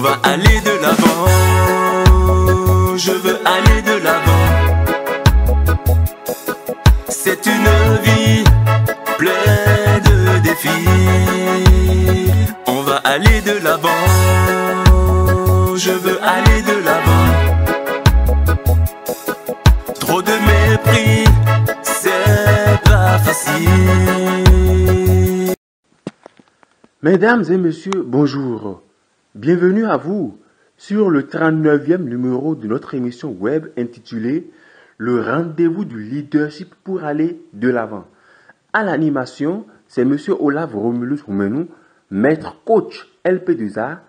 va aller de l'avant, je veux aller de l'avant. C'est une vie pleine de défis. On va aller de l'avant, je veux aller de l'avant. Trop de mépris, c'est pas facile. Mesdames et messieurs, bonjour. Bienvenue à vous sur le 39e numéro de notre émission web intitulée Le rendez-vous du leadership pour aller de l'avant. À l'animation, c'est monsieur Olaf Romulus Roumenou, maître coach LP2A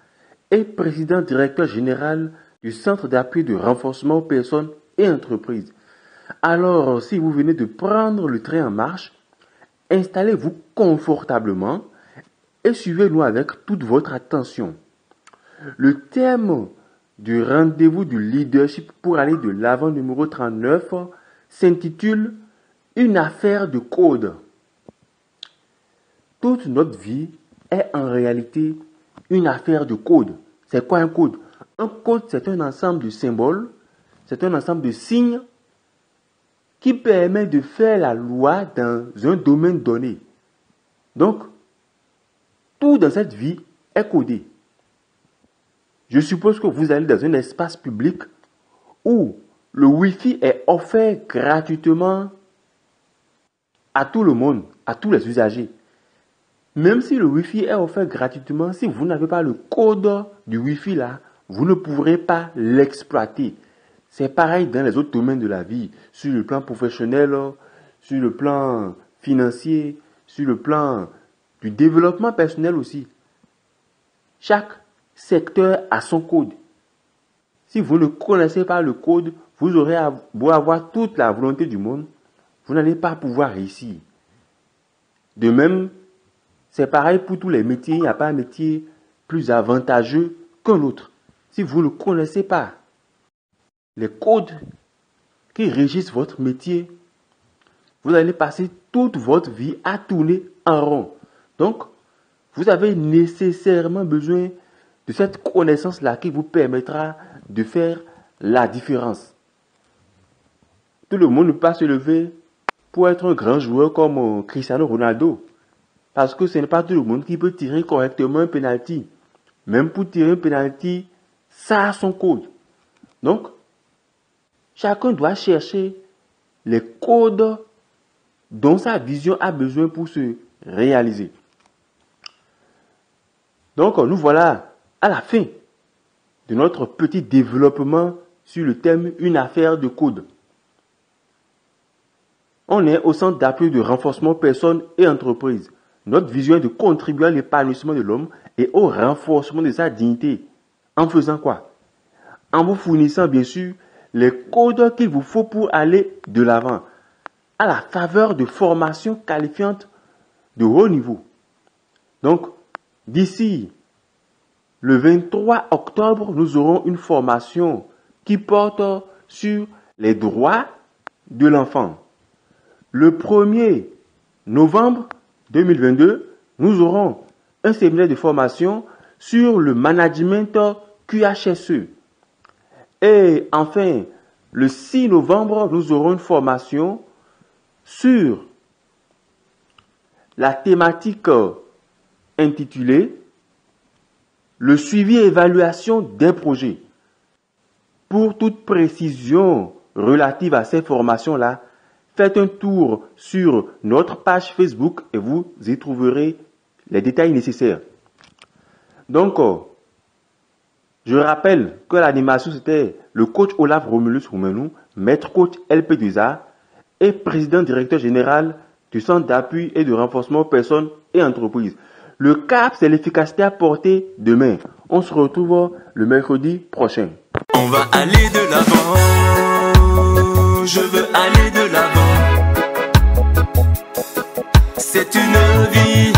et président directeur général du Centre d'appui de renforcement aux personnes et entreprises. Alors, si vous venez de prendre le train en marche, installez-vous confortablement et suivez-nous avec toute votre attention. Le thème du rendez-vous du leadership pour aller de l'avant numéro 39 s'intitule « Une affaire de code ». Toute notre vie est en réalité une affaire de code. C'est quoi un code? Un code, c'est un ensemble de symboles, c'est un ensemble de signes qui permet de faire la loi dans un domaine donné. Donc, tout dans cette vie est codé. Je suppose que vous allez dans un espace public où le Wi-Fi est offert gratuitement à tout le monde, à tous les usagers. Même si le Wi-Fi est offert gratuitement, si vous n'avez pas le code du Wi-Fi là, vous ne pourrez pas l'exploiter. C'est pareil dans les autres domaines de la vie, sur le plan professionnel, sur le plan financier, sur le plan du développement personnel aussi. Chaque secteur a son code. Si vous ne connaissez pas le code, vous aurez beau avoir toute la volonté du monde, vous n'allez pas pouvoir réussir. De même, c'est pareil pour tous les métiers. Il n'y a pas un métier plus avantageux qu'un autre. Si vous ne connaissez pas les codes qui régissent votre métier, vous allez passer toute votre vie à tourner en rond. Donc, vous avez nécessairement besoin de cette connaissance-là qui vous permettra de faire la différence. Tout le monde ne peut pas se lever pour être un grand joueur comme Cristiano Ronaldo. Parce que ce n'est pas tout le monde qui peut tirer correctement un penalty. Même pour tirer un penalty, ça a son code. Donc, chacun doit chercher les codes dont sa vision a besoin pour se réaliser. Donc, nous voilà à la fin de notre petit développement sur le thème « Une affaire de code ». On est au centre d'appui de renforcement personnes et entreprises. Notre vision est de contribuer à l'épanouissement de l'homme et au renforcement de sa dignité. En faisant quoi? En vous fournissant bien sûr les codes qu'il vous faut pour aller de l'avant, à la faveur de formations qualifiantes de haut niveau. Donc, d'ici le 23 octobre, nous aurons une formation qui porte sur les droits de l'enfant. Le 1er novembre 2022, nous aurons un séminaire de formation sur le management QHSE. Et enfin, le 6 novembre, nous aurons une formation sur la thématique intitulée le suivi et évaluation des projets. Pour toute précision relative à ces formations-là, faites un tour sur notre page Facebook et vous y trouverez les détails nécessaires. Donc, je rappelle que l'animation c'était le coach Olaf Romulus Roumenou, maître coach LP2A et président directeur général du Centre d'appui et de renforcement aux personnes et entreprises. Le cap, c'est l'efficacité apportée demain. On se retrouve le mercredi prochain. On va aller de l'avant, je veux aller de l'avant. C'est une vie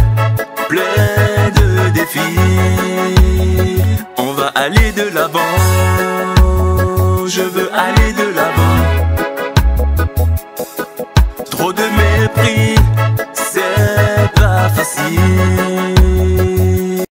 pleine de défis. On va aller de l'avant, je veux aller de l'avant. Trop de mépris, c'est pas facile.